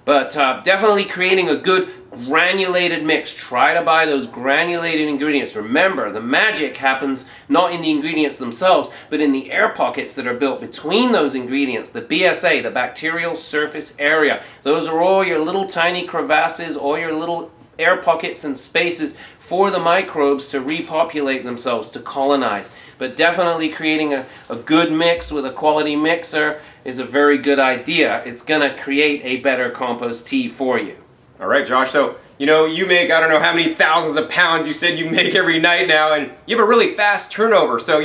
[SPEAKER 2] But definitely creating a good granulated mix. Try to buy those granulated ingredients. Remember, the magic happens not in the ingredients themselves, but in the air pockets that are built between those ingredients. The BSA, the bacterial surface area. Those are all your little tiny crevasses, all your little air pockets and spaces for the microbes to repopulate themselves, to colonize. But definitely creating a good mix with a quality mixer is a very good idea. It's going to create a better compost tea for you.
[SPEAKER 1] All right, Josh. So, you make, I don't know how many thousands of pounds you said you make every night now, and you have a really fast turnover. So,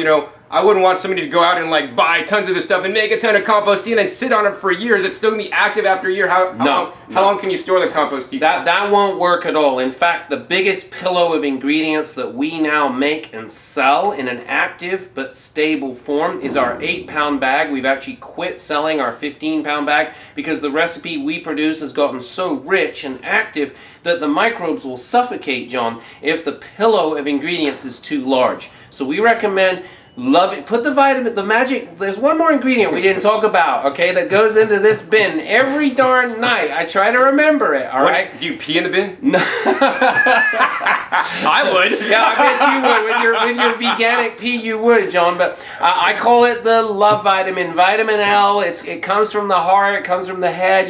[SPEAKER 1] I wouldn't want somebody to go out and buy tons of this stuff and make a ton of compost tea and then sit on it for years. It's still going to be active after a year. How long can you store the compost tea?
[SPEAKER 2] That won't work at all. In fact, the biggest pillow of ingredients that we now make and sell in an active but stable form is our 8-pound bag. We've actually quit selling our 15-pound bag because the recipe we produce has gotten so rich and active that the microbes will suffocate, John, if the pillow of ingredients is too large. So we recommend put the magic, there's one more ingredient we didn't talk about, okay, that goes into this bin every darn night. I try to remember it, all right?
[SPEAKER 1] Do you pee in the bin?
[SPEAKER 2] No.
[SPEAKER 1] I would.
[SPEAKER 2] Yeah, I bet you would. With your veganic pee, you would, John. But I call it the love vitamin, vitamin L. It comes from the heart, it comes from the head,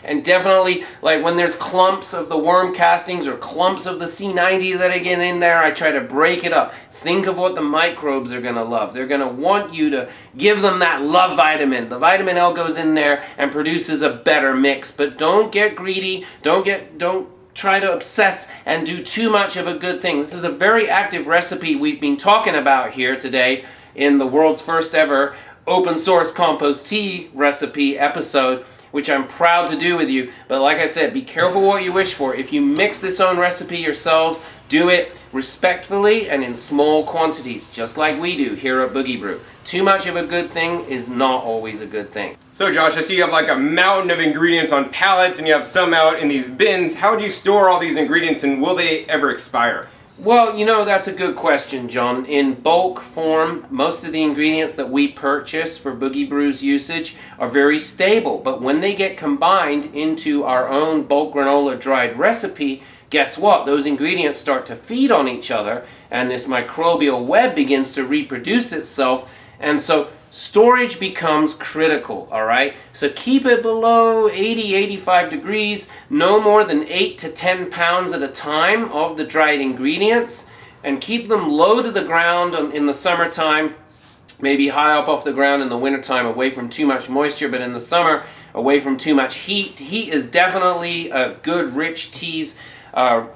[SPEAKER 2] and definitely, when there's clumps of the worm castings or clumps of the C90 that I get in there, I try to break it up. Think of what the microbes are going to love. They're going to want you to give them that love vitamin. The vitamin L goes in there and produces a better mix. But don't get greedy. Don't try to obsess and do too much of a good thing. This is a very active recipe we've been talking about here today in the world's first ever open source compost tea recipe episode, which I'm proud to do with you. But like I said, be careful what you wish for. If you mix this own recipe yourselves, do it respectfully and in small quantities, just like we do here at Boogie Brew. Too much of a good thing is not always a good thing.
[SPEAKER 1] So Josh, I see you have like a mountain of ingredients on pallets and you have some out in these bins. How do you store all these ingredients and will they ever expire?
[SPEAKER 2] Well, you know, that's a good question, John. In bulk form, most of the ingredients that we purchase for Boogie Brew's usage are very stable. But when they get combined into our own bulk granola dried recipe, guess what? Those ingredients start to feed on each other and this microbial web begins to reproduce itself. And so storage becomes critical, all right? So keep it below 80, 85 degrees, no more than 8 to 10 pounds at a time of the dried ingredients, and keep them low to the ground in the summertime, maybe high up off the ground in the wintertime, away from too much moisture, but in the summer, away from too much heat. Heat is definitely a good, rich tea's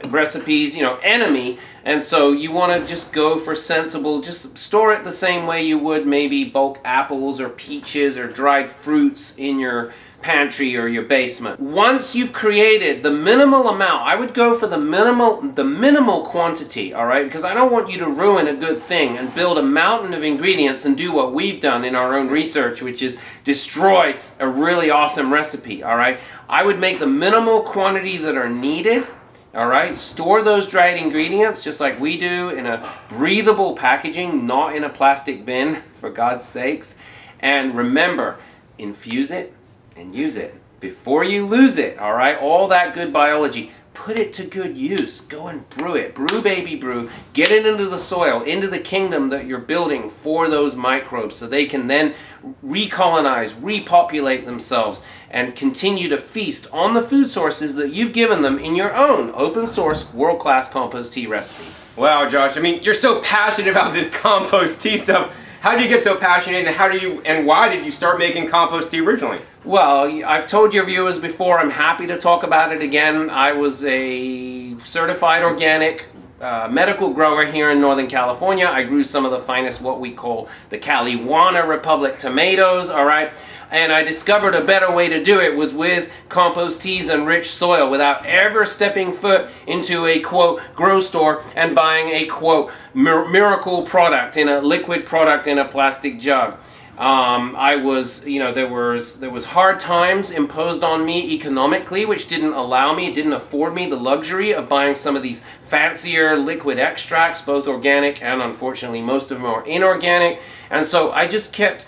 [SPEAKER 2] recipes, enemy, and so you want to just go for sensible, just store it the same way you would maybe bulk apples or peaches or dried fruits in your pantry or your basement. Once you've created the minimal amount, I would go for the minimal quantity, all right, because I don't want you to ruin a good thing and build a mountain of ingredients and do what we've done in our own research, which is destroy a really awesome recipe, all right. I would make the minimal quantity that are needed. All right, store those dried ingredients just like we do in a breathable packaging, not in a plastic bin, for God's sakes. And remember, infuse it and use it before you lose it, all right? All that good biology, put it to good use. Go and brew it. Brew, baby, brew. Get it into the soil, into the kingdom that you're building for those microbes so they can then recolonize, repopulate themselves, and continue to feast on the food sources that you've given them in your own open source, world-class compost tea recipe.
[SPEAKER 1] Wow, Josh, I mean, you're so passionate about this compost tea stuff. How did you get so passionate, and why did you start making compost tea originally?
[SPEAKER 2] Well, I've told your viewers before, I'm happy to talk about it again. I was a certified organic medical grower here in Northern California. I grew some of the finest, what we call the Caliwana Republic tomatoes, all right? And I discovered a better way to do it was with compost teas and rich soil without ever stepping foot into a, quote, grow store and buying a, quote, miracle product, in a liquid product in a plastic jug. There was hard times imposed on me economically, which didn't afford me the luxury of buying some of these fancier liquid extracts, both organic and unfortunately most of them are inorganic. And so I just kept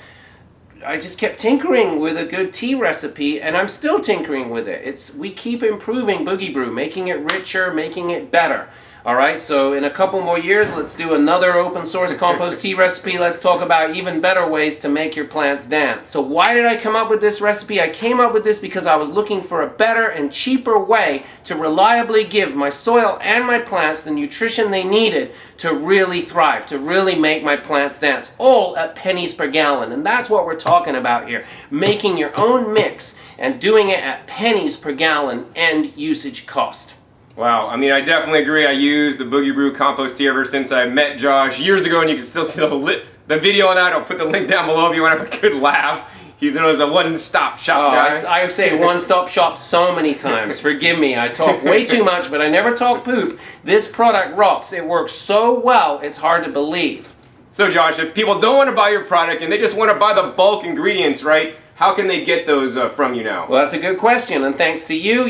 [SPEAKER 2] tinkering with a good tea recipe, and I'm still tinkering with it. We keep improving Boogie Brew, making it richer, making it better. All right, so in a couple more years, let's do another open source compost tea recipe. Let's talk about even better ways to make your plants dance. So why did I come up with this recipe? I came up with this because I was looking for a better and cheaper way to reliably give my soil and my plants the nutrition they needed to really thrive, to really make my plants dance, all at pennies per gallon. And that's what we're talking about here, making your own mix and doing it at pennies per gallon end usage cost.
[SPEAKER 1] Wow, I mean, I definitely agree. I used the Boogie Brew Compost tea ever since I met Josh years ago, and you can still see the video on that. I'll put the link down below if you want to have a good laugh. He's known as a one-stop shop guy.
[SPEAKER 2] I say one-stop shop so many times. Forgive me, I talk way too much, but I never talk poop. This product rocks. It works so well, it's hard to believe.
[SPEAKER 1] So Josh, if people don't want to buy your product and they just want to buy the bulk ingredients, right? How can they get those from you now?
[SPEAKER 2] Well, that's a good question, and thanks to you,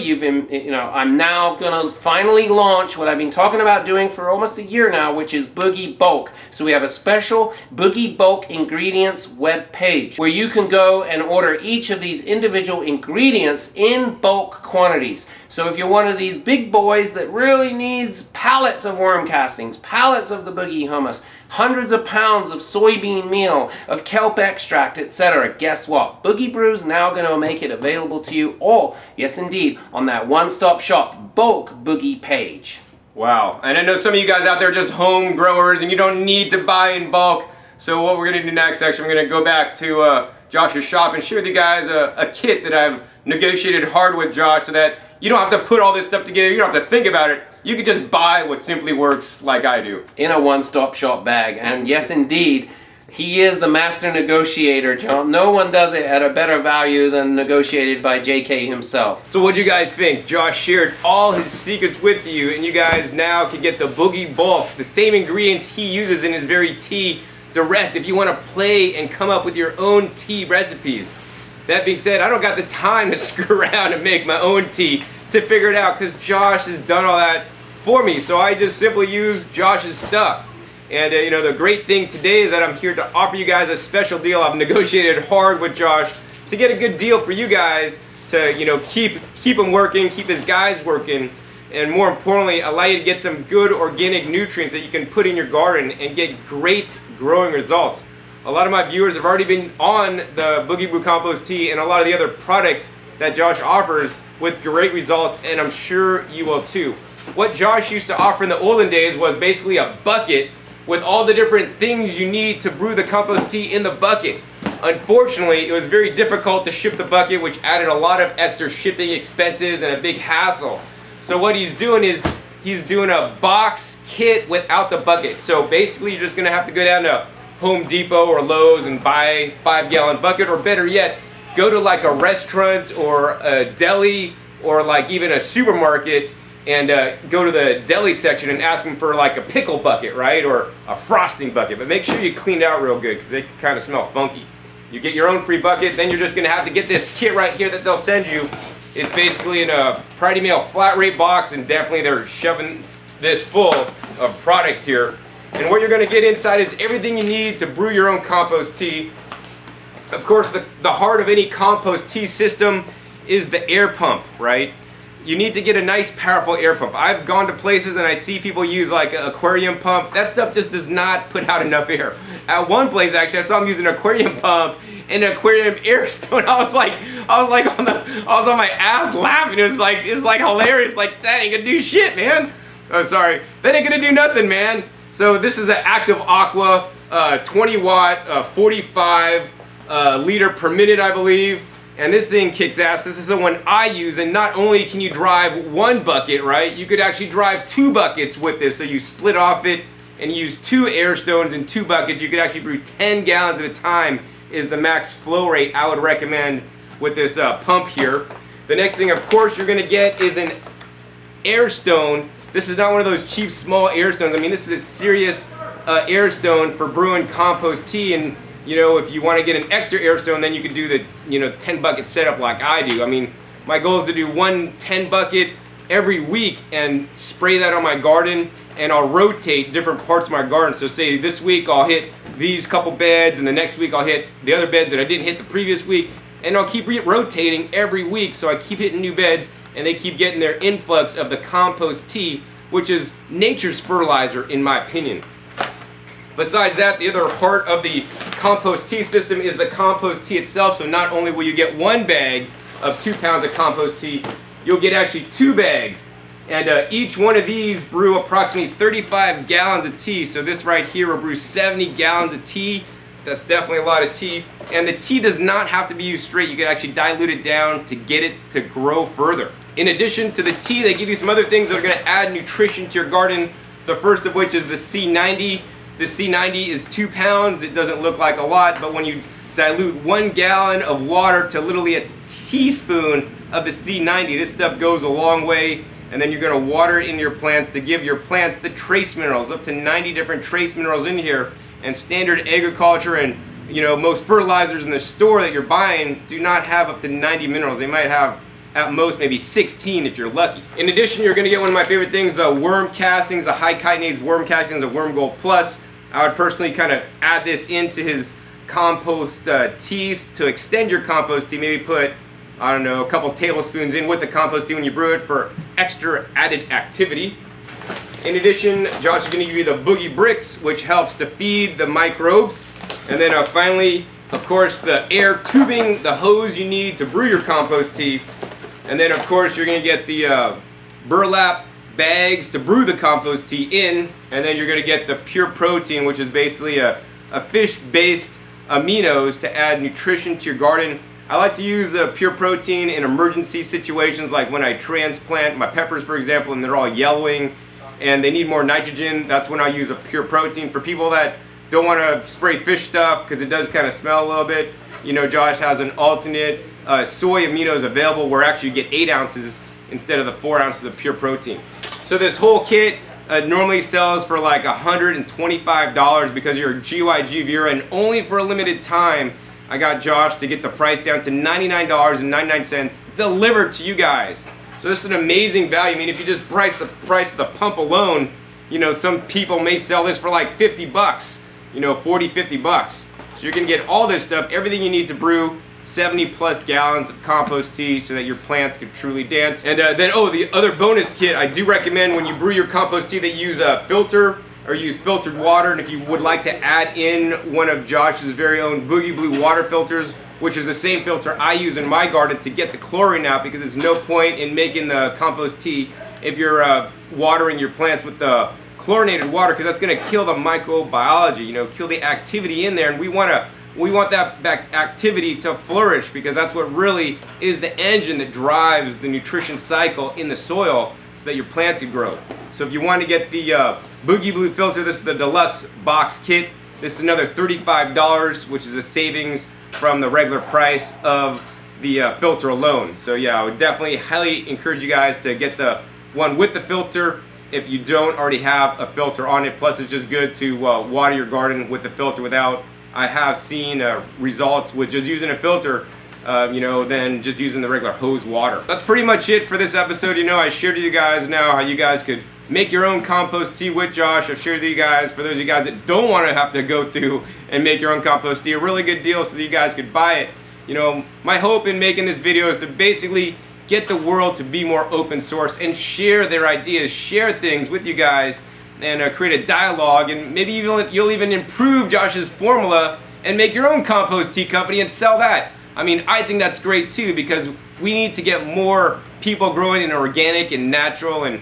[SPEAKER 2] I'm now going to finally launch what I've been talking about doing for almost a year now, which is Boogie Bulk. So we have a special Boogie Bulk Ingredients web page where you can go and order each of these individual ingredients in bulk quantities. So if you're one of these big boys that really needs pallets of worm castings, pallets of the Boogie hummus, hundreds of pounds of soybean meal, of kelp extract, etc. Guess what? Boogie Brew's now going to make it available to you all, yes indeed, on that one-stop shop bulk Boogie page.
[SPEAKER 1] Wow. And I know some of you guys out there are just home growers and you don't need to buy in bulk. So what we're going to do next, actually, I'm going to go back to Josh's shop and share with you guys a kit that I've negotiated hard with Josh so that you don't have to put all this stuff together. You don't have to think about it. You can just buy what simply works like I do.
[SPEAKER 2] In a one-stop shop bag. And yes, indeed, he is the master negotiator, John. No one does it at a better value than negotiated by JK himself.
[SPEAKER 1] So what do you guys think? Josh shared all his secrets with you, and you guys now can get the Boogie Bulk, the same ingredients he uses in his very tea direct if you want to play and come up with your own tea recipes. That being said, I don't got the time to screw around and make my own tea to figure it out because Josh has done all that for me. So I just simply use Josh's stuff. And you know, the great thing today is that I'm here to offer you guys a special deal. I've negotiated hard with Josh to get a good deal for you guys to, you know, keep him working, keep his guys working, and more importantly, allow you to get some good organic nutrients that you can put in your garden and get great growing results. A lot of my viewers have already been on the Boogie Brew Compost Tea and a lot of the other products that Josh offers with great results, and I'm sure you will too. What Josh used to offer in the olden days was basically a bucket with all the different things you need to brew the compost tea in the bucket. Unfortunately, it was very difficult to ship the bucket, which added a lot of extra shipping expenses and a big hassle. So what he's doing is he's doing a box kit without the bucket. So basically you're just gonna have to go down to Home Depot or Lowe's and buy a 5-gallon bucket, or better yet, go to like a restaurant or a deli or like even a supermarket and go to the deli section and ask them for like a pickle bucket, right? Or a frosting bucket. But make sure you clean it out real good because they kind of smell funky. You get your own free bucket, then you're just gonna have to get this kit right here that they'll send you. It's basically in a Priority Mail flat rate box, and definitely they're shoving this full of product here. And what you're gonna get inside is everything you need to brew your own compost tea. Of course, the heart of any compost tea system is the air pump, right? You need to get a nice powerful air pump. I've gone to places and I see people use like an aquarium pump. That stuff just does not put out enough air. At one place actually I saw them using an aquarium pump and an aquarium air stone. I was on my ass laughing. It was like hilarious. Like, that ain't gonna do shit, man. Oh, sorry. That ain't gonna do nothing, man. So this is an Active Aqua 20 watt 45 liter per minute, I believe. And this thing kicks ass. This is the one I use, and not only can you drive one bucket, right? You could actually drive 2 buckets with this. So you split off it and use 2 air stones in 2 buckets. You could actually brew 10 gallons at a time is the max flow rate I would recommend with this pump here. The next thing, of course, you're gonna get is an air stone. This is not one of those cheap small air stones. I mean, this is a serious air stone for brewing compost tea. And you know, if you want to get an extra air stone, then you could do the, you know, the 10 bucket setup like I do. I mean, my goal is to do 1 10 bucket every week and spray that on my garden, and I'll rotate different parts of my garden. So say this week I'll hit these couple beds, and the next week I'll hit the other beds that I didn't hit the previous week, and I'll keep rotating every week, so I keep hitting new beds and they keep getting their influx of the compost tea, which is nature's fertilizer in my opinion. Besides that, the other heart of the compost tea system is the compost tea itself. So not only will you get 1 bag of 2 pounds of compost tea, you'll get actually 2 bags. And each one of these brew approximately 35 gallons of tea. So this right here will brew 70 gallons of tea. That's definitely a lot of tea. And the tea does not have to be used straight. You can actually dilute it down to get it to grow further. In addition to the tea, they give you some other things that are going to add nutrition to your garden. The first of which is the C90. The C90 is 2 pounds. It doesn't look like a lot, but when you dilute 1 gallon of water to literally a teaspoon of the C90, this stuff goes a long way. And then you're going to water it in your plants to give your plants the trace minerals, up to 90 different trace minerals in here. And standard agriculture and, you know, most fertilizers in the store that you're buying do not have up to 90 minerals. They might have at most maybe 16 if you're lucky. In addition, you're going to get one of my favorite things, the worm castings, the high chitinase worm castings of Worm Gold Plus. I would personally kind of add this into his compost teas to extend your compost tea. Maybe put, I don't know, a couple tablespoons in with the compost tea when you brew it for extra added activity. In addition, Josh is going to give you the Boogie Bricks, which helps to feed the microbes. And then finally, of course, the air tubing, the hose you need to brew your compost tea. And then, of course, you're going to get the burlap bags to brew the compost tea in, and then you're going to get the pure protein, which is basically a fish-based aminos to add nutrition to your garden. I like to use the pure protein in emergency situations, like when I transplant my peppers, for example, and they're all yellowing and they need more nitrogen. That's when I use a pure protein. For people that don't want to spray fish stuff because it does kind of smell a little bit, you know, Josh has an alternate soy aminos available where actually you get 8 ounces instead of the 4 ounces of pure protein. So this whole kit normally sells for like $125 because you're a GYG viewer, and only for a limited time I got Josh to get the price down to $99.99 delivered to you guys. So this is an amazing value. I mean, if you just price the price of the pump alone, you know, some people may sell this for like 50 bucks, you know, 40, 50 bucks. So you're gonna get all this stuff, everything you need to brew 70 plus gallons of compost tea so that your plants can truly dance. And then, oh, the other bonus kit, I do recommend when you brew your compost tea that you use a filter or use filtered water. And if you would like to add in one of Josh's very own Boogie Blue water filters, which is the same filter I use in my garden to get the chlorine out, because there's no point in making the compost tea if you're watering your plants with the chlorinated water, because that's going to kill the microbiology, you know, kill the activity in there. And we want that activity to flourish, because that's what really is the engine that drives the nutrition cycle in the soil so that your plants can grow. So if you want to get the Boogie Blue filter, this is the deluxe box kit. This is another $35, which is a savings from the regular price of the filter alone. So yeah, I would definitely highly encourage you guys to get the one with the filter if you don't already have a filter on it. Plus it's just good to water your garden with the filter without. I have seen results with just using a filter, you know, than just using the regular hose water. That's pretty much it for this episode. You know, I shared with you guys now how you guys could make your own compost tea with Josh. I've shared with you guys, for those of you guys that don't want to have to go through and make your own compost tea, a really good deal so that you guys could buy it. You know, my hope in making this video is to basically get the world to be more open source and share their ideas, share things with you guys, and create a dialogue, and maybe you'll even improve Josh's formula and make your own compost tea company and sell that. I mean, I think that's great too, because we need to get more people growing in organic and natural and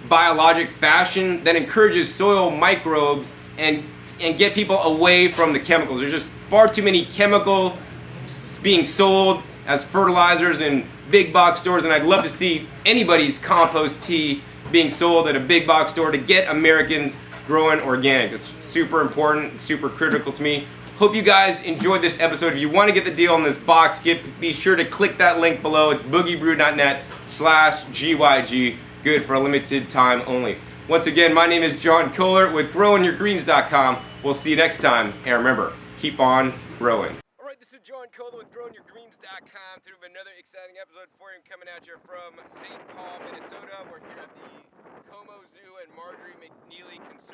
[SPEAKER 1] biologic fashion that encourages soil microbes and get people away from the chemicals. There's just far too many chemicals being sold as fertilizers in big box stores, and I'd love to see anybody's compost tea being sold at a big box store to get Americans growing organic. It's super important, super critical to me. Hope you guys enjoyed this episode. If you want to get the deal on this box, be sure to click that link below. It's boogiebrew.net/GYG. Good for a limited time only. Once again, my name is John Kohler with growingyourgreens.com. We'll see you next time, and remember, keep on growing. All right, this is John Kohler with growingyourgreens.com. Today we have another exciting episode for you, coming at you from St. Paul, Minnesota. We're here at the Como Zoo and Marjorie McNeely